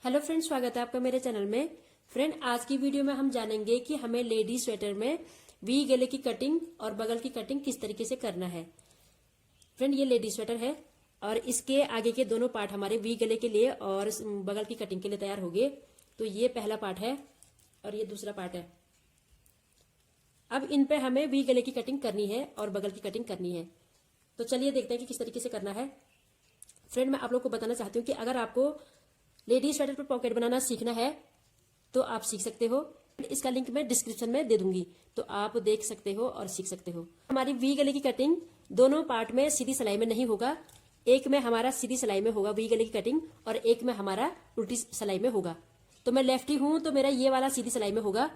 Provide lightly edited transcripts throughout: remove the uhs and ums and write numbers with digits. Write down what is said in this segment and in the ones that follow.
Hello friend, स्वागत है आपका मेरे चैनल में। फ्रेंड, आज की वीडियो में हम जानेंगे कि हमें लेडी स्वेटर में वी गले की कटिंग और बगल की कटिंग किस तरीके से करना है। फ्रेंड, ये लेडी स्वेटर है और इसके आगे के दोनों पार्ट हमारे वी गले के लिए और बगल की कटिंग के लिए तैयार हो गए। तो ये पहला पार्ट है और ये दूसरा पार्ट है। अब इन पे हमें वी गले की कटिंग करनी है और बगल की कटिंग करनी है। तो चलिए देखते हैं कि किस तरीके से करना है। फ्रेंड, मैं आप लोग को बताना चाहती हूँ कि अगर आपको लेडीज स्वेटर पर पॉकेट बनाना सीखना है तो आप सीख सकते हो। इसका लिंक मैं डिस्क्रिप्शन में दे दूंगी, तो आप देख सकते हो और सीख सकते हो। हमारी वी गले की कटिंग दोनों पार्ट में सीधी सिलाई में नहीं होगा। एक में हमारा सीधी सिलाई में होगा वी गले की कटिंग और एक में हमारा उल्टी सिलाई में होगा। तो मैं लेफ्टी हूं तो मेरा ये वाला सीधी सिलाई में होगा,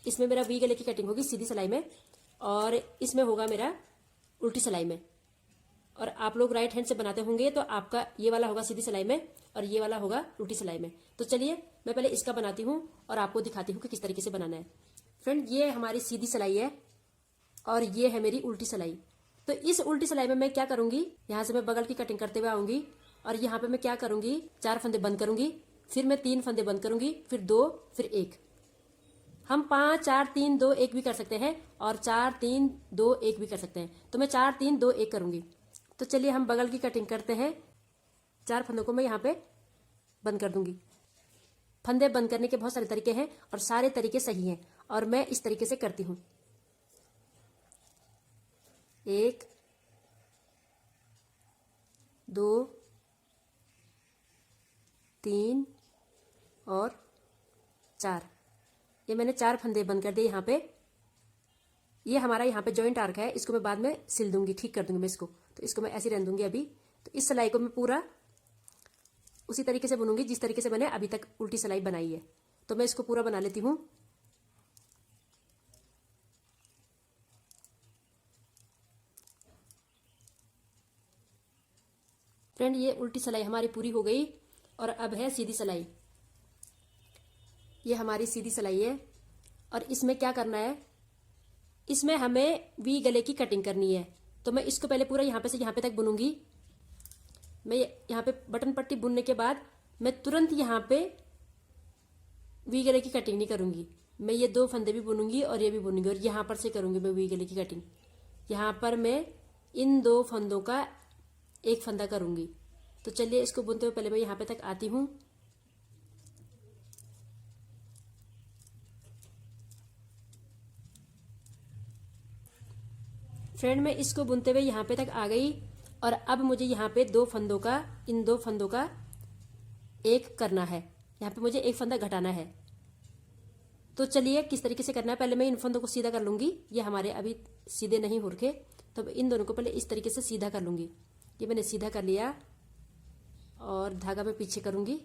इसमें मेरा वी गले की कटिंग होगी सीधी सिलाई में और इसमें होगा मेरा उल्टी सिलाई में। और आप लोग राइट हैंड से बनाते होंगे तो आपका ये वाला होगा सीधी सिलाई में और ये वाला होगा उल्टी सिलाई में। तो चलिए मैं पहले इसका बनाती हूँ और आपको दिखाती हूँ कि किस तरीके से बनाना है। फ्रेंड, ये हमारी सीधी सिलाई है और ये है मेरी उल्टी सिलाई। तो इस उल्टी सिलाई में मैं क्या करूंगी, यहाँ से मैं बगल की कटिंग करते हुए आऊंगी और यहाँ पे मैं क्या करूंगी, 4 फंदे बंद करूंगी, फिर मैं 3 फंदे बंद करूंगी, फिर 2, फिर 1। हम 5 4 3 2 1 भी कर सकते हैं और 4 3 2 1 भी कर सकते हैं। तो मैं 4 3 2 1 करूंगी। तो चलिए हम बगल की कटिंग करते हैं। 4 फंदों को मैं यहाँ पे बंद कर दूंगी। फंदे बंद करने के बहुत सारे तरीके हैं और सारे तरीके सही हैं और मैं इस तरीके से करती हूँ। 1 2 3 और 4। ये मैंने 4 फंदे बंद कर दिए यहाँ पे। ये हमारा यहाँ पे जॉइंट आर्क है, इसको मैं बाद में सिल दूंगी, ठीक कर दूंगी मैं इसको। तो इसको मैं ऐसे रहने दूंगी अभी। तो इस सिलाई को मैं पूरा उसी तरीके से बुनूंगी जिस तरीके से मैंने अभी तक उल्टी सिलाई बनाई है। तो मैं इसको पूरा बना लेती हूँ। फ्रेंड, ये उल्टी सिलाई हमारी पूरी हो गई और अब है सीधी सिलाई। ये हमारी सीधी सिलाई है और इसमें क्या करना है, इसमें हमें वी गले की कटिंग करनी है। तो मैं इसको पहले पूरा यहाँ पे से यहाँ पे तक बुनूंगी। मैं यहाँ पे बटन पट्टी बुनने के बाद मैं तुरंत यहाँ पे वी गले की कटिंग नहीं करूंगी। मैं ये 2 फंदे भी बुनूंगी और ये भी बुनूंगी और यहाँ पर से करूंगी मैं वी गले की कटिंग। यहाँ पर मैं इन 2 फंदों का 1 फंदा करूंगी। तो चलिए इसको बुनते हुए पहले मैं यहाँ पे तक आती हूँ। फ्रेंड, मैं इसको बुनते हुए यहाँ पे तक आ गई और अब मुझे यहाँ पे 2 फंदों का, इन 2 फंदों का 1 करना है। यहाँ पे मुझे 1 फंदा घटाना है। तो चलिए किस तरीके से करना है। पहले मैं इन फंदों को सीधा कर लूंगी। ये हमारे अभी सीधे नहीं हो रखे, तो इन दोनों को पहले इस तरीके से सीधा कर लूंगी। ये मैंने सीधा कर लिया और धागा में पीछे करूंगी।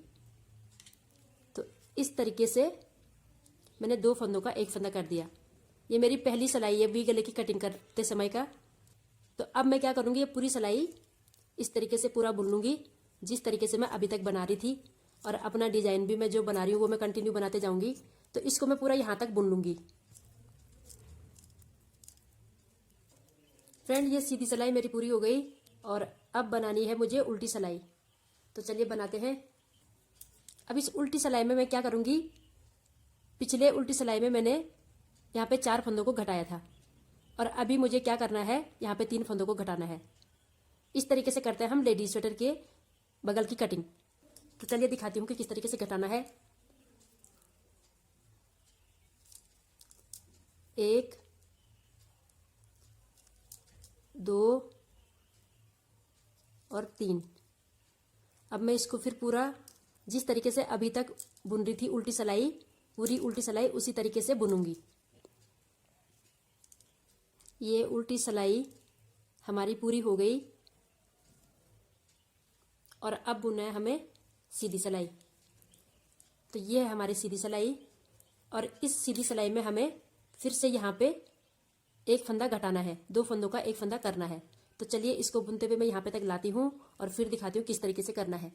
तो इस तरीके से मैंने 2 फंदों का 1 फंदा कर दिया। ये मेरी पहली सिलाई है वी गले की कटिंग करते समय का। तो अब मैं क्या करूंगी, ये पूरी सिलाई इस तरीके से पूरा बुन लूंगी जिस तरीके से मैं अभी तक बना रही थी और अपना डिजाइन भी मैं जो बना रही हूँ वो मैं कंटिन्यू बनाते जाऊंगी। तो इसको मैं पूरा यहां तक बुन लूंगी। फ्रेंड, ये सीधी सिलाई मेरी पूरी हो गई और अब बनानी है मुझे उल्टी सिलाई। तो चलिए बनाते हैं। अब इस उल्टी सिलाई में मैं क्या करूंगी, पिछले उल्टी सिलाई में मैंने यहाँ पे 4 फंदों को घटाया था और अभी मुझे क्या करना है, यहाँ पे 3 फंदों को घटाना है। इस तरीके से करते हैं हम लेडीज स्वेटर के बगल की कटिंग। तो चलिए दिखाती हूँ कि किस तरीके से घटाना है। 1 2 और 3। अब मैं इसको फिर पूरा जिस तरीके से अभी तक बुन रही थी उल्टी सिलाई, पूरी उल्टी सिलाई उसी तरीके से बुनूंगी। ये उल्टी सिलाई हमारी पूरी हो गई और अब बुनना है हमें सीधी सिलाई। तो ये है हमारी सीधी सिलाई और इस सीधी सिलाई में हमें फिर से यहाँ पे 1 फंदा घटाना है, 2 फंदों का 1 फंदा करना है। तो चलिए इसको बुनते हुए मैं यहाँ पे तक लाती हूँ और फिर दिखाती हूँ किस तरीके से करना है।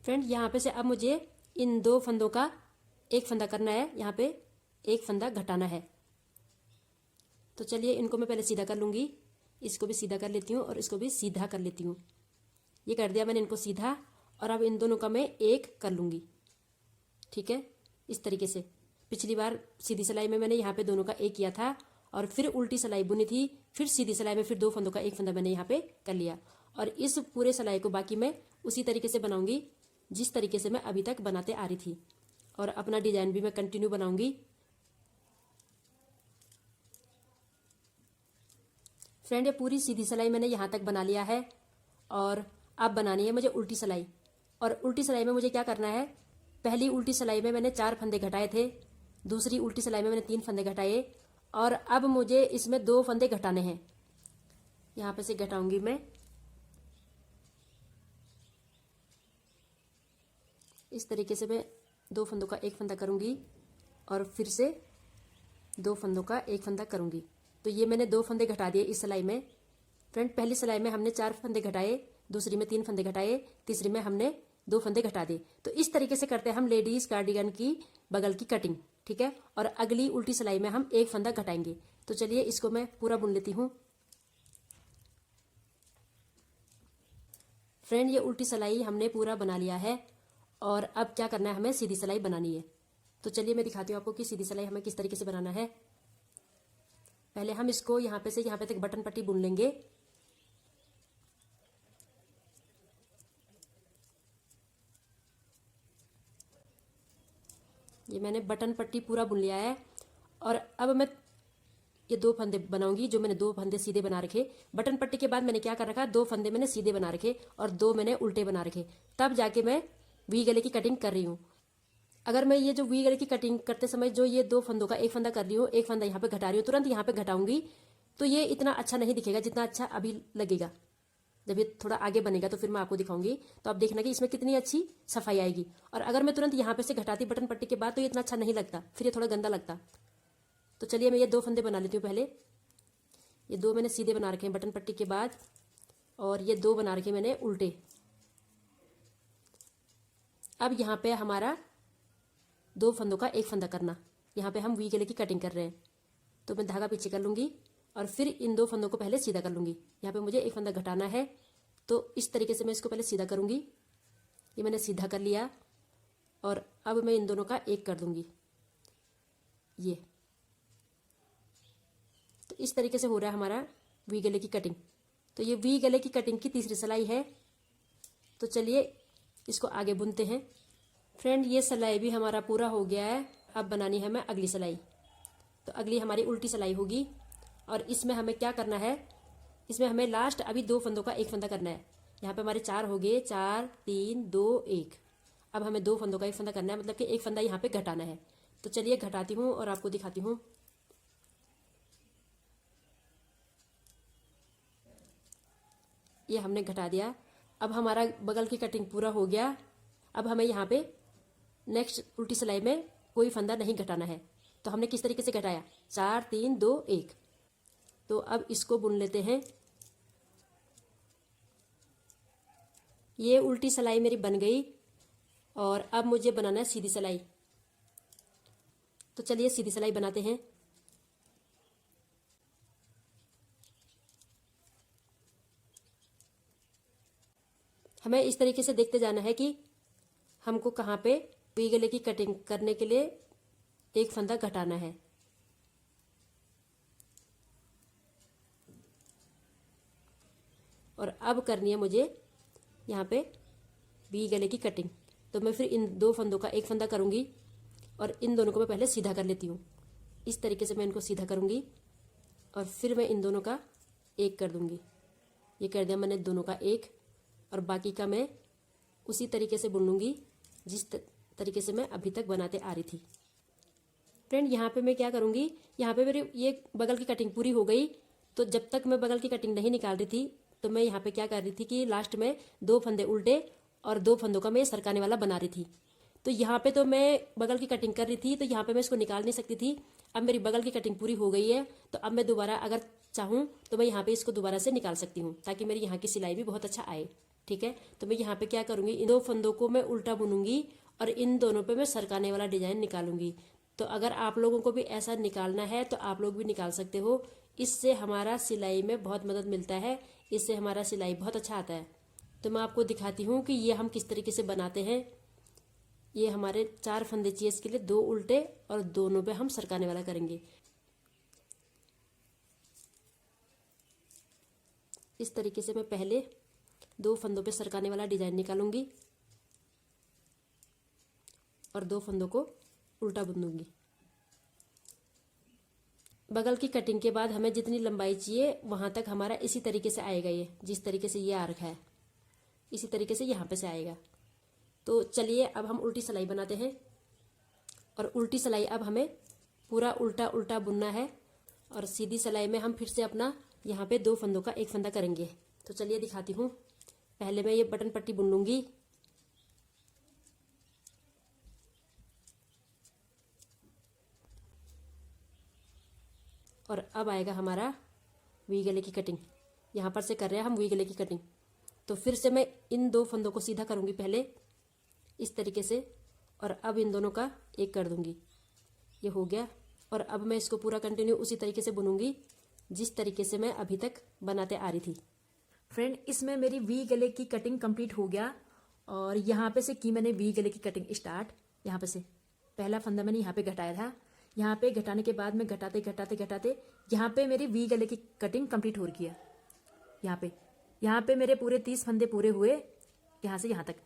फ्रेंड, यहाँ पे से अब मुझे इन दो फंदों का एक फंदा करना है, यहाँ पे एक फंदा घटाना है। तो चलिए इनको मैं पहले सीधा कर लूंगी, इसको भी सीधा कर लेती हूँ और इसको भी सीधा कर लेती हूँ। ये कर दिया मैंने इनको सीधा, और अब इन दोनों का मैं एक कर लूंगी। ठीक है, इस तरीके से। पिछली बार सीधी सिलाई में मैंने यहाँ पे दोनों का एक किया था और फिर उल्टी सिलाई बुनी थी, फिर सीधी सिलाई में फिर दो फंदों का एक फंदा मैंने यहाँ पे कर लिया। और इस पूरे सिलाई को बाकी मैं उसी तरीके से बनाऊंगी जिस तरीके से मैं अभी तक बनाते आ रही थी, और अपना डिजाइन भी मैं कंटिन्यू बनाऊंगी। फ्रेंड, ये पूरी सीधी सिलाई मैंने यहाँ तक बना लिया है, और अब बनानी है मुझे उल्टी सिलाई। और उल्टी सिलाई में मुझे क्या करना है, पहली उल्टी सिलाई में मैंने 4 फंदे घटाए थे, दूसरी उल्टी सिलाई में मैंने 3 फंदे घटाए, और अब मुझे इसमें 2 फंदे घटाने हैं। यहाँ पे से घटाऊंगी मैं, इस तरीके से मैं 2 फंदों का एक फंदा करूंगी और फिर से 2 फंदों का एक फंदा करूंगी। तो ये मैंने 2 फंदे घटा दिए इस सिलाई में। फ्रेंड, पहली सिलाई में हमने 4 फंदे घटाए, दूसरी में 3 फंदे घटाए, तीसरी में हमने 2 फंदे घटा दिए। तो इस तरीके से करते हैं हम लेडीज कार्डिगन की बगल की कटिंग। ठीक है, और अगली उल्टी सिलाई में हम एक फंदा घटाएंगे। तो चलिए इसको मैं पूरा बुन लेती हूँ। फ्रेंड, ये उल्टी सिलाई हमने पूरा बना लिया है, और अब क्या करना है, हमें सीधी सिलाई बनानी है। तो चलिए मैं दिखाती हूँ आपको कि सीधी सिलाई हमें किस तरीके से बनाना है। पहले हम इसको यहाँ पे से यहाँ पे तक बटन पट्टी बुन लेंगे। ये मैंने बटन पट्टी पूरा बुन लिया है, और अब मैं ये 2 फंदे बनाऊंगी जो मैंने 2 फंदे सीधे बना रखे। बटन पट्टी के बाद मैंने क्या कर रखा, 2 फंदे मैंने सीधे बना रखे और 2 मैंने उल्टे बना रखे, तब जाके मैं वी गले की कटिंग कर रही हूँ। अगर मैं ये जो वी गले की कटिंग करते समय जो ये 2 फंदों का एक फंदा कर रही हूँ, एक फंदा यहाँ पे घटा रही हूँ, तुरंत यहाँ पे घटाऊंगी, तो ये इतना अच्छा नहीं दिखेगा जितना अच्छा अभी लगेगा। जब ये थोड़ा आगे बनेगा तो फिर मैं आपको दिखाऊंगी, तो आप देखना कि इसमें कितनी अच्छी सफाई आएगी। और अगर मैं तुरंत यहाँ पे से घटाती बटन पट्टी के बाद तो ये इतना अच्छा नहीं लगता, फिर ये थोड़ा गंदा लगता। तो चलिए मैं ये 2 फंदे बना लेती हूँ। पहले ये 2 मैंने सीधे बना रखे हैं बटन पट्टी के बाद, और ये 2 बना रखे मैंने उल्टे। अब यहाँ पे हमारा 2 फंदों का एक फंदा करना, यहाँ पे हम वी गले की कटिंग कर रहे हैं। तो मैं धागा पीछे कर लूंगी और फिर इन 2 फंदों को पहले सीधा कर लूंगी। यहाँ पे मुझे एक फंदा घटाना है, तो इस तरीके से मैं इसको पहले सीधा करूंगी। ये मैंने सीधा कर लिया, और अब मैं इन दोनों का एक कर दूंगी। ये तो इस तरीके से हो रहा है हमारा वी गले की कटिंग। तो ये वी गले की कटिंग की तीसरी सिलाई है। तो चलिए इसको आगे बुनते हैं। फ्रेंड, ये सिलाई भी हमारा पूरा हो गया है। अब बनानी है हमें अगली सिलाई। तो अगली हमारी उल्टी सिलाई होगी, और इसमें हमें क्या करना है, इसमें हमें लास्ट अभी 2 फंदों का एक फंदा करना है। यहाँ पे हमारे 4 हो गए, 4 3 2 1। अब हमें 2 फंदों का एक फंदा करना है, मतलब कि एक फंदा यहाँ पे घटाना है। तो चलिए घटाती हूँ और आपको दिखाती हूँ। ये हमने घटा दिया। अब हमारा बगल की कटिंग पूरा हो गया। अब हमें यहाँ पे नेक्स्ट उल्टी सिलाई में कोई फंदा नहीं घटाना है। तो हमने किस तरीके से घटाया, 4 3 2 1। तो अब इसको बुन लेते हैं। ये उल्टी सिलाई मेरी बन गई, और अब मुझे बनाना है सीधी सिलाई। तो चलिए सीधी सिलाई बनाते हैं। हमें इस तरीके से देखते जाना है कि हमको कहाँ पे वी गले की कटिंग करने के लिए एक फंदा घटाना है। और अब करनी है मुझे यहाँ पे वी गले की कटिंग। तो मैं फिर इन 2 फंदों का एक फंदा करूंगी, और इन दोनों को मैं पहले सीधा कर लेती हूँ। इस तरीके से मैं इनको सीधा करूंगी, और फिर मैं इन दोनों का एक कर दूंगी। ये कर दिया मैंने दोनों का एक, और बाकी का मैं उसी तरीके से बुन लूंगी जिस तरीके से मैं अभी तक बनाते आ रही थी। फ्रेंड, यहाँ पे मैं क्या करूंगी, यहाँ पे मेरी ये बगल की कटिंग पूरी हो गई। तो जब तक मैं बगल की कटिंग नहीं निकाल रही थी, तो मैं यहाँ पे क्या कर रही थी कि लास्ट में 2 फंदे उल्टे और 2 फंदों का मैं सरकाने वाला बना रही थी। तो यहाँ पे तो मैं बगल की कटिंग कर रही थी, तो यहाँ पे मैं इसको निकाल नहीं सकती थी। अब मेरी बगल की कटिंग पूरी हो गई है, तो अब मैं दोबारा अगर चाहूँ तो मैं यहाँ पे इसको दोबारा से निकाल सकती हूँ, ताकि मेरी यहाँ की सिलाई भी बहुत अच्छा आए। ठीक है, तो मैं यहाँ पे क्या करूँगी, इन 2 फंदों को मैं उल्टा बुनूंगी, और इन दोनों पे मैं सरकाने वाला डिजाइन निकालूंगी। तो अगर आप लोगों को भी ऐसा निकालना है तो आप लोग भी निकाल सकते हो। इससे हमारा सिलाई में बहुत मदद मिलता है, इससे हमारा सिलाई बहुत अच्छा आता है। तो मैं आपको दिखाती हूँ कि ये हम किस तरीके से बनाते हैं। ये हमारे 4 फंदे चाहिए, इसके लिए 2 उल्टे और दोनों पे हम सरकाने वाला करेंगे। इस तरीके से मैं पहले 2 फंदों पे सरकाने वाला डिजाइन निकालूंगी और 2 फंदों को उल्टा बुनूंगी। बगल की कटिंग के बाद हमें जितनी लंबाई चाहिए वहां तक हमारा इसी तरीके से आएगा। ये जिस तरीके से ये आ रखा है इसी तरीके से यहाँ पे से आएगा। तो चलिए अब हम उल्टी सिलाई बनाते हैं। और उल्टी सिलाई अब हमें पूरा उल्टा उल्टा बुनना है और सीधी सिलाई में हम फिर से अपना यहाँ पे 2 फंदों का एक फंदा करेंगे। तो चलिए दिखाती हूँ। पहले मैं ये बटन पट्टी बुन लूंगी। और अब आएगा हमारा वी गले की कटिंग। यहाँ पर से कर रहे हैं हम वी गले की कटिंग। तो फिर से मैं इन 2 फंदों को सीधा करूंगी पहले इस तरीके से, और अब इन दोनों का एक कर दूंगी। ये हो गया। और अब मैं इसको पूरा कंटिन्यू उसी तरीके से बुनूंगी जिस तरीके से मैं अभी तक बनाते आ रही थी। फ्रेंड, इसमें मेरी वी गले की कटिंग कंप्लीट हो गया। और यहाँ पे से की मैंने वी गले की कटिंग स्टार्ट। यहाँ पे से पहला फंदा मैंने यहाँ पे घटाया था। यहाँ पे घटाने के बाद मैं घटाते घटाते घटाते यहाँ पे मेरी वी गले की कटिंग कंप्लीट हो रही है। यहाँ पे मेरे पूरे 30 फंदे पूरे हुए। यहाँ से यहाँ तक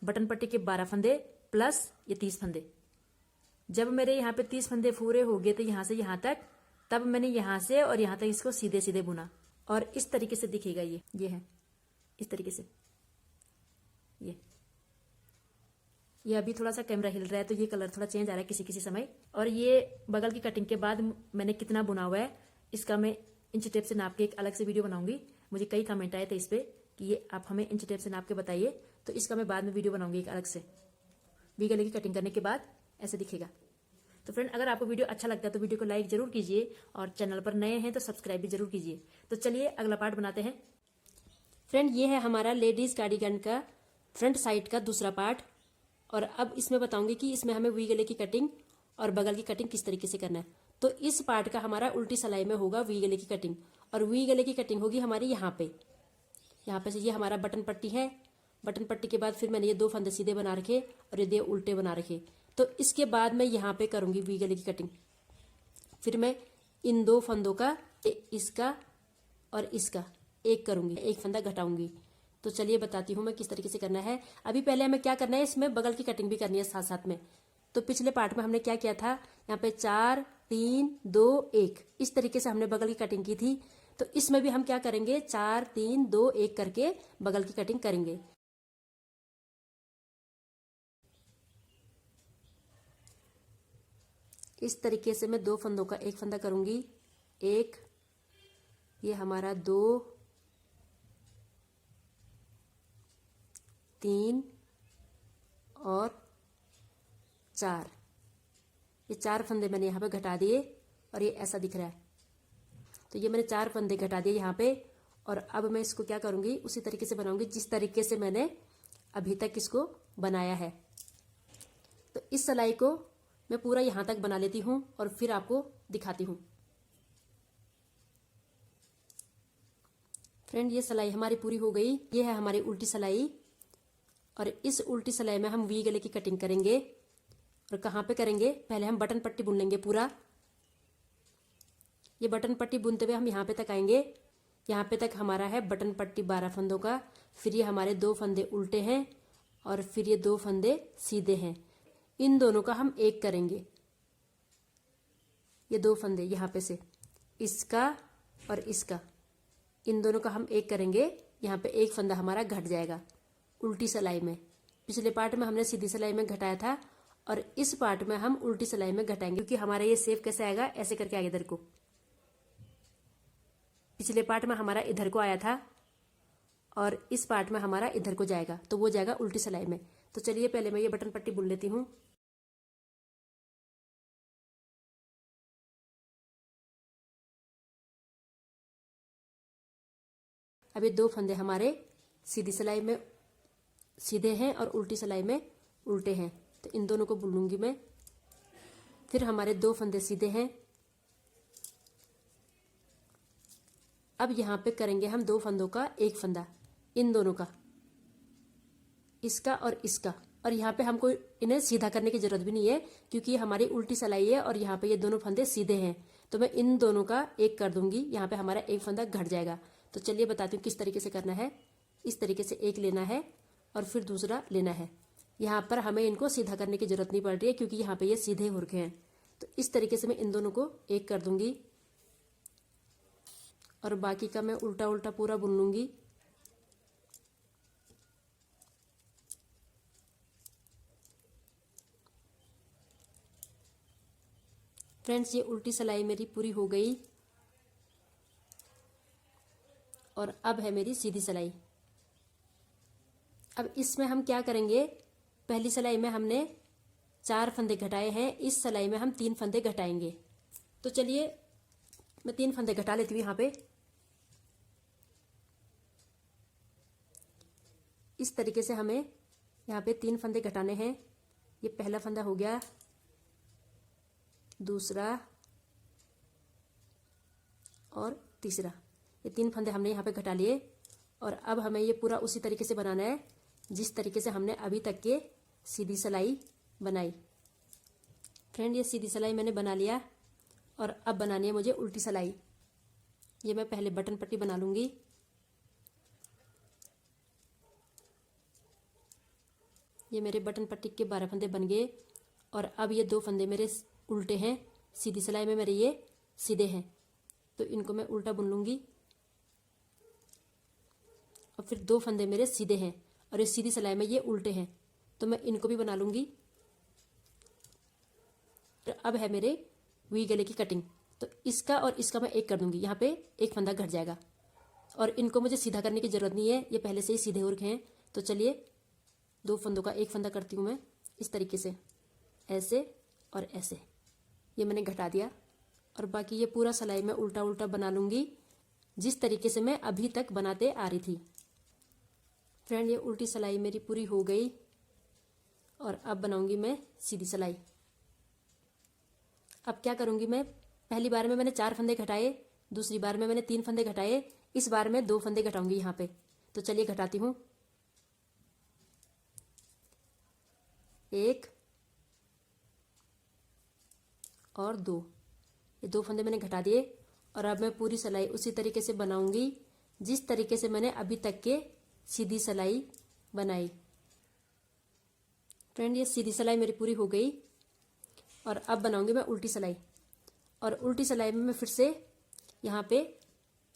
बटन पट्टी के 12 फंदे प्लस ये 30 फंदे। जब मेरे यहाँ पे 30 फंदे पूरे हो गए थे यहाँ से यहाँ तक, तब मैंने यहाँ से और यहाँ तक इसको सीधे सीधे बुना। और इस तरीके से दिखेगा। ये है इस तरीके से। ये अभी थोड़ा सा कैमरा हिल रहा है तो ये कलर थोड़ा चेंज आ रहा है किसी किसी समय। और ये बगल की कटिंग के बाद मैंने कितना बुना हुआ है इसका मैं इंच टेप से नाप के एक अलग से वीडियो बनाऊंगी। मुझे कई कमेंट आए थे इस पे कि ये आप हमें इंच टेप से नाप के बताइए, तो इसका मैं बाद में वीडियो बनाऊंगी एक अलग से। वी गले की कटिंग करने के बाद ऐसे दिखेगा। तो फ्रेंड, अगर आपको वीडियो अच्छा लगता है तो वीडियो को लाइक जरूर कीजिए और चैनल पर नए हैं तो सब्सक्राइब भी जरूर कीजिए। तो चलिए अगला पार्ट बनाते हैं। फ्रेंड, ये है हमारा लेडीज कार्डिगन का फ्रंट साइड का दूसरा पार्ट। और अब इसमें बताऊंगी कि इसमें हमें वी गले की कटिंग और बगल की कटिंग किस तरीके से करना है। तो इस पार्ट का हमारा उल्टी सिलाई में होगा वी गले की कटिंग। और वी गले की कटिंग होगी हमारी यहाँ पे से। ये हमारा बटन पट्टी है। बटन पट्टी के बाद फिर मैंने ये 2 फंदे सीधे बना रखे और ये 2 उल्टे बना रखे। तो इसके बाद मैं यहाँ पे करूंगी वी गले की कटिंग। फिर मैं इन 2 फंदों का इसका और इसका एक करूंगी, एक फंदा घटाऊंगी। तो चलिए बताती हूँ मैं किस तरीके से करना है। अभी पहले हमें क्या करना है, इसमें बगल की कटिंग भी करनी है साथ साथ में। तो पिछले पार्ट में हमने क्या किया था, यहाँ पे 4 3 2 1 इस तरीके से हमने बगल की कटिंग की थी। तो इसमें भी हम क्या करेंगे, 4 3 2 1 करके बगल की कटिंग करेंगे। इस तरीके से मैं 2 फंदों का एक फंदा करूंगी। एक, ये हमारा 2 3 और 4। ये 4 फंदे मैंने यहाँ पे घटा दिए और ये ऐसा दिख रहा है। तो ये मैंने 4 फंदे घटा दिए यहाँ पे। और अब मैं इसको क्या करूंगी, उसी तरीके से बनाऊंगी जिस तरीके से मैंने अभी तक इसको बनाया है। तो इस सिलाई को मैं पूरा यहाँ तक बना लेती हूँ और फिर आपको दिखाती हूँ। फ्रेंड, ये सिलाई हमारी पूरी हो गई। ये है हमारी उल्टी सिलाई। और इस उल्टी सिलाई में हम वी गले की कटिंग करेंगे। और कहाँ पे करेंगे, पहले हम बटन पट्टी बुन लेंगे पूरा। ये बटन पट्टी बुनते हुए हम यहाँ पे तक आएंगे। यहाँ पे तक हमारा है बटन पट्टी 12 फंदों का। फिर ये हमारे 2 फंदे उल्टे हैं और फिर ये 2 फंदे सीधे हैं। इन दोनों का हम एक करेंगे। ये 2 फंदे यहाँ पे से, इसका और इसका, इन दोनों का हम एक करेंगे। यहाँ पे एक फंदा हमारा घट जाएगा उल्टी सिलाई में। पिछले पार्ट में हमने सीधी सिलाई में घटाया था और इस पार्ट में हम उल्टी सिलाई में घटाएंगे, क्योंकि हमारा ये शेप कैसे आएगा, ऐसे करके आगे इधर को। पिछले पार्ट में हमारा इधर को आया था और इस पार्ट में हमारा इधर को जाएगा, तो वो जाएगा उल्टी सिलाई में। तो चलिए पहले मैं ये बटन पट्टी बुन लेती हूँ। अब ये 2 फंदे हमारे सीधी सिलाई में सीधे हैं और उल्टी सिलाई में उल्टे हैं, तो इन दोनों को बुन लूंगी मैं। फिर हमारे 2 फंदे सीधे हैं। अब यहाँ पे करेंगे हम 2 फंदों का एक फंदा, इन दोनों का, इसका और इसका। और यहाँ पे हमको इन्हें सीधा करने की जरूरत भी नहीं है क्योंकि हमारी उल्टी सिलाई है और यहाँ पे ये दोनों फंदे सीधे हैं, तो मैं इन दोनों का एक कर दूंगी। यहाँ पे हमारा एक फंदा घट जाएगा। तो चलिए बताती हूँ किस तरीके से करना है। इस तरीके से एक लेना है और फिर दूसरा लेना है। यहाँ पर हमें इनको सीधा करने की जरूरत नहीं पड़ रही है क्योंकि यहाँ पे ये सीधे हो रखे हैं। तो इस तरीके से मैं इन दोनों को एक कर दूंगी और बाकी का मैं उल्टा उल्टा पूरा बुन लूंगी। फ्रेंड्स, ये उल्टी सिलाई मेरी पूरी हो गई और अब है मेरी सीधी सिलाई। अब इसमें हम क्या करेंगे, पहली सिलाई में हमने 4 फंदे घटाए हैं, इस सिलाई में हम 3 फंदे घटाएंगे। तो चलिए मैं 3 फंदे घटा लेती हूँ। यहाँ पे इस तरीके से हमें यहाँ पे 3 फंदे घटाने हैं। ये पहला फंदा हो गया, दूसरा और तीसरा। ये 3 फंदे हमने यहाँ पे घटा लिए और अब हमें ये पूरा उसी तरीके से बनाना है जिस तरीके से हमने अभी तक के सीधी सिलाई बनाई। फ्रेंड, ये सीधी सिलाई मैंने बना लिया और अब बनानी है मुझे उल्टी सिलाई। ये मैं पहले बटन पट्टी बना लूंगी। ये मेरे बटन पट्टी के 12 फंदे बन गए और अब ये 2 फंदे मेरे उल्टे हैं, सीधी सिलाई में मेरे ये सीधे हैं, तो इनको मैं उल्टा बुन लूंगी। और फिर 2 फंदे मेरे सीधे हैं और इस सीधी सिलाई में ये उल्टे हैं, तो मैं इनको भी बना लूंगी। तो अब है मेरे वी गले की कटिंग। तो इसका और इसका मैं एक कर दूंगी, यहाँ पे एक फंदा घट जाएगा और इनको मुझे सीधा करने की जरूरत नहीं है, ये पहले से ही सीधे हो रखे हैं। तो चलिए 2 फंदों का एक फंदा करती हूँ मैं इस तरीके से, ऐसे और ऐसे। ये मैंने घटा दिया और बाकी ये पूरा सिलाई मैं उल्टा उल्टा बना लूंगी जिस तरीके से मैं अभी तक बनाते आ रही थी। फ्रेंड, ये उल्टी सिलाई मेरी पूरी हो गई और अब बनाऊंगी मैं सीधी सिलाई। अब क्या करूंगी मैं, पहली बार में मैंने 4 फंदे घटाए, दूसरी बार में मैंने 3 फंदे घटाए, इस बार में 2 फंदे घटाऊंगी यहाँ पे। तो चलिए घटाती हूँ। 1 और 2, ये 2 फंदे मैंने घटा दिए और अब मैं पूरी सिलाई उसी तरीके से बनाऊंगी जिस तरीके से मैंने अभी तक के सीधी सिलाई बनाई। फ्रेंड, ये सीधी सिलाई मेरी पूरी हो गई और अब बनाऊंगी मैं उल्टी सिलाई। और उल्टी सिलाई में मैं फिर से यहाँ पे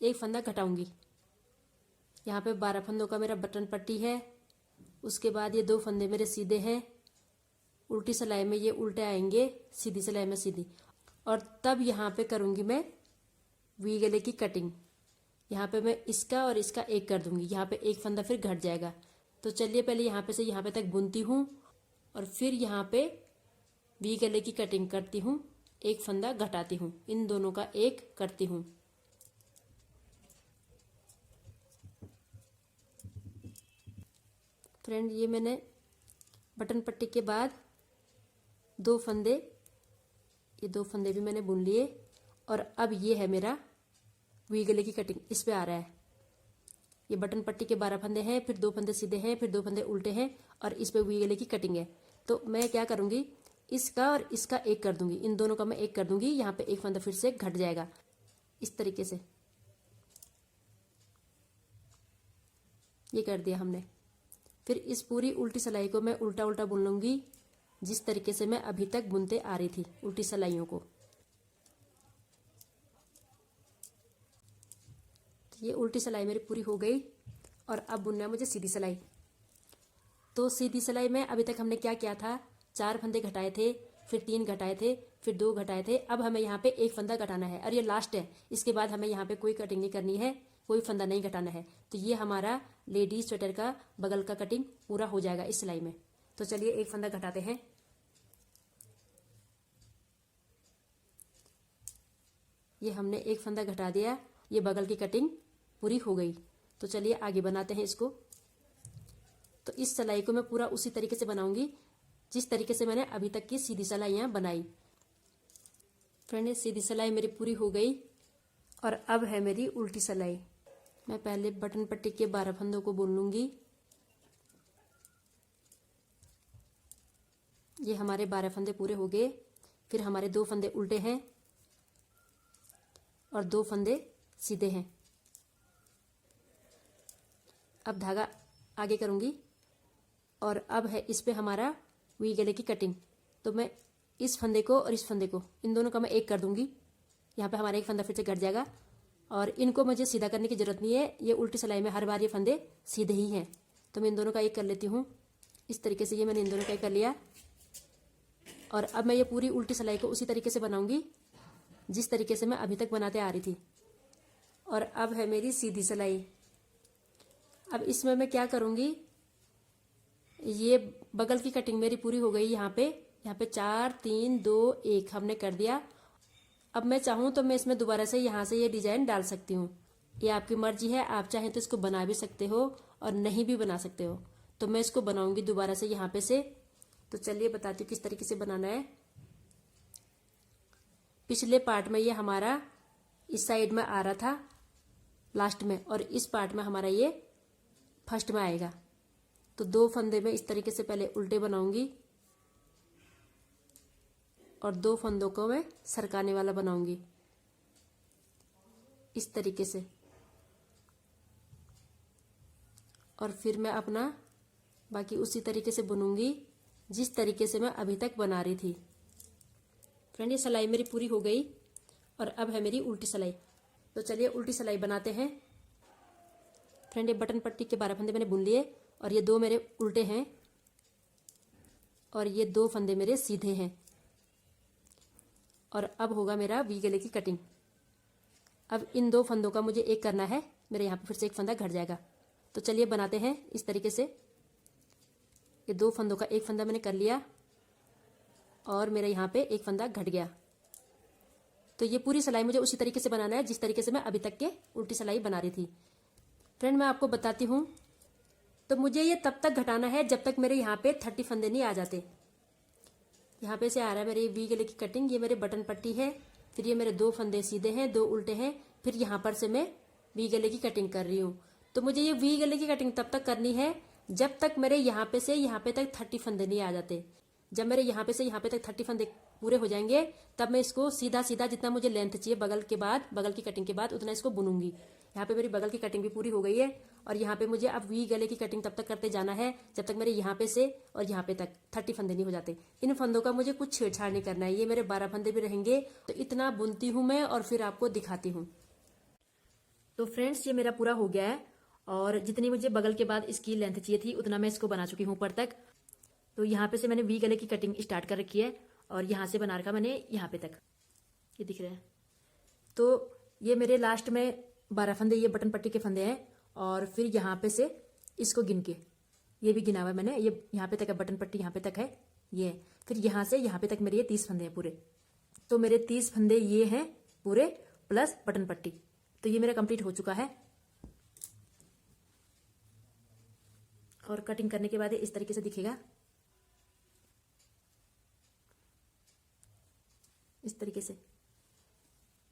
एक फंदा घटाऊंगी। यहाँ पे 12 फंदों का मेरा बटन पट्टी है, उसके बाद ये 2 फंदे मेरे सीधे हैं, उल्टी सिलाई में ये उल्टे आएंगे, सीधी सिलाई में सीधी। और तब यहाँ पे करूंगी मैं वी गले की कटिंग। यहाँ पे मैं इसका और इसका एक कर दूंगी, यहाँ पे एक फंदा फिर घट जाएगा। तो चलिए पहले यहाँ पे से यहाँ पे तक बुनती हूँ और फिर यहाँ पे वी गले की कटिंग करती हूँ, एक फंदा घटाती हूँ, इन दोनों का एक करती हूँ। फ्रेंड, ये मैंने बटन पट्टी के बाद 2 फंदे, ये 2 फंदे भी मैंने बुन लिए और अब ये है मेरा वी गले की कटिंग, इस पे आ रहा है। ये बटन पट्टी के 12 फंदे हैं, फिर 2 फंदे सीधे हैं, फिर 2 फंदे उल्टे हैं और इस पे वी गले की कटिंग है। तो मैं क्या करूंगी, इसका और इसका एक कर दूंगी, इन दोनों का मैं एक कर दूंगी। यहाँ पे एक फंदा फिर से घट जाएगा इस तरीके से, ये कर दिया हमने। फिर इस पूरी उल्टी सिलाई को मैं उल्टा उल्टा बुन लूंगी जिस तरीके से मैं अभी तक बुनते आ रही थी उल्टी सिलाइयों को। ये उल्टी सिलाई मेरी पूरी हो गई और अब बुनना है मुझे सीधी सिलाई। तो सीधी सिलाई में अभी तक हमने क्या किया था, 4 फंदे घटाए थे, फिर 3 घटाए थे, फिर 2 घटाए थे। अब हमें यहाँ पे एक फंदा घटाना है और ये लास्ट है, इसके बाद हमें यहाँ पे कोई कटिंग नहीं करनी है, कोई फंदा नहीं घटाना है। तो ये हमारा लेडीज स्वेटर का बगल का कटिंग पूरा हो जाएगा इस सिलाई में। तो चलिए एक फंदा घटाते हैं। ये हमने एक फंदा घटा दिया, ये बगल की कटिंग पूरी हो गई। तो चलिए आगे बनाते हैं इसको। तो इस सिलाई को मैं पूरा उसी तरीके से बनाऊंगी जिस तरीके से मैंने अभी तक की सीधी सिलाइयाँ बनाई। फ्रेंड, ये सीधी सिलाई मेरी पूरी हो गई और अब है मेरी उल्टी सिलाई। मैं पहले बटन पट्टी के 12 फंदों को बुन लूंगी। ये हमारे 12 फंदे पूरे हो गए। फिर हमारे 2 फंदे उल्टे हैं और 2 फंदे सीधे हैं। अब धागा आगे करूंगी और अब है इस पे हमारा वी गले की कटिंग। तो मैं इस फंदे को और इस फंदे को, इन दोनों का मैं एक कर दूंगी। यहाँ पे हमारा एक फंदा फिर से कट जाएगा और इनको मुझे सीधा करने की जरूरत नहीं है। ये उल्टी सिलाई में हर बार ये फंदे सीधे ही हैं, तो मैं इन दोनों का एक कर लेती हूँ। इस तरीके से ये मैंने इन दोनों का एक कर लिया और अब मैं ये पूरी उल्टी सिलाई को उसी तरीके से बनाऊंगी जिस तरीके से मैं अभी तक बनाते आ रही थी। और अब है मेरी सीधी सिलाई। अब इसमें मैं क्या करूंगी, ये बगल की कटिंग मेरी पूरी हो गई। यहाँ पे 4 3 2 1 हमने कर दिया। अब मैं चाहूँ तो मैं इसमें दोबारा से यहाँ से ये डिजाइन डाल सकती हूँ, ये आपकी मर्जी है। आप चाहें तो इसको बना भी सकते हो और नहीं भी बना सकते हो। तो मैं इसको बनाऊंगी दोबारा से यहाँ पे से। तो चलिए बताती हूँ किस तरीके से बनाना है। पिछले पार्ट में ये हमारा इस साइड में आ रहा था लास्ट में, और इस पार्ट में हमारा ये फर्स्ट में आएगा। तो 2 फंदे में इस तरीके से पहले उल्टे बनाऊंगी और 2 फंदों को मैं सरकाने वाला बनाऊंगी इस तरीके से। और फिर मैं अपना बाकी उसी तरीके से बुनूंगी जिस तरीके से मैं अभी तक बना रही थी। फ्रेंड, ये सिलाई मेरी पूरी हो गई और अब है मेरी उल्टी सिलाई। तो चलिए उल्टी सिलाई बनाते हैं। फ्रेंड, ये बटन पट्टी के 12 फंदे मैंने बुन लिए और ये 2 मेरे उल्टे हैं और ये 2 फंदे मेरे सीधे हैं। और अब होगा मेरा वी गले की कटिंग। अब इन 2 फंदों का मुझे एक करना है। मेरे यहाँ पे फिर से एक फंदा घट जाएगा। तो चलिए बनाते हैं इस तरीके से। ये 2 फंदों का एक फंदा मैंने कर लिया और मेरे यहाँ पे एक फंदा घट गया। तो ये पूरी सिलाई मुझे उसी तरीके से बनाना है जिस तरीके से मैं अभी तक के उल्टी सिलाई बना रही थी। फ्रेंड, मैं आपको बताती हूँ, तो मुझे ये तब तक घटाना है जब तक मेरे यहाँ पे 30 फंदे नहीं आ जाते। यहाँ पे से आ रहा है मेरे वी गले की कटिंग। ये मेरे बटन पट्टी है, फिर ये मेरे 2 फंदे सीधे हैं, 2 उल्टे हैं, फिर यहाँ पर से मैं वी गले की कटिंग कर रही हूँ। तो मुझे ये वी गले की कटिंग तब तक करनी है जब तक मेरे यहाँ पे से यहाँ पे तक 30 फंदे नहीं आ जाते। जब मेरे यहाँ पे से यहाँ पे तक 30 फंदे पूरे हो जाएंगे तब मैं इसको सीधा सीधा जितना मुझे लेंथ चाहिए बगल की कटिंग के बाद उतना इसको बुनूंगी। यहाँ पे मेरी बगल की कटिंग भी पूरी हो गई है और यहाँ पे मुझे अब वी गले की कटिंग तब तक करते जाना है जब तक मेरे यहाँ पे से और यहाँ पे तक 30 फंदे नहीं हो जाते। इन फंदों का मुझे कुछ छेड़छाड़ नहीं करना है। ये मेरे 12 फंदे भी रहेंगे। तो इतना बुनती हूँ मैं और फिर आपको दिखाती हूँ। तो फ्रेंड्स, ये मेरा पूरा हो गया है और जितनी मुझे बगल के बाद इसकी लेंथ चाहिए थी उतना मैं इसको बना चुकी हूँ ऊपर तक। तो यहाँ पे से मैंने वी गले की कटिंग स्टार्ट कर रखी है और यहाँ से बना रखा मैंने यहाँ पे तक, ये दिख रहा है। तो ये मेरे लास्ट में 12 फंदे ये बटन पट्टी के फंदे हैं और फिर यहाँ पे से इसको गिन के ये भी गिना हुआ है मैंने। ये यहाँ पे तक है, बटन पट्टी यहाँ पे तक है ये। फिर यहाँ से यहाँ पे तक मेरे ये 30 फंदे हैं पूरे। तो मेरे 30 फंदे ये हैं पूरे प्लस बटन पट्टी। तो ये मेरा कंप्लीट हो चुका है। और कटिंग करने के बाद इस तरीके से दिखेगा, इस तरीके से।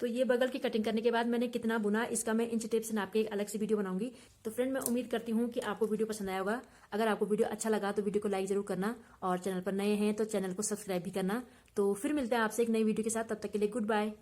तो ये बगल की कटिंग करने के बाद मैंने कितना बुना इसका मैं इंच टेप से नाप के एक अलग से वीडियो बनाऊंगी। तो फ्रेंड, मैं उम्मीद करती हूँ कि आपको वीडियो पसंद आया होगा। अगर आपको वीडियो अच्छा लगा तो वीडियो को लाइक जरूर करना और चैनल पर नए हैं तो चैनल को सब्सक्राइब भी करना। तो फिर मिलते हैं आपसे एक नई वीडियो के साथ। तब तक के लिए गुड बाय।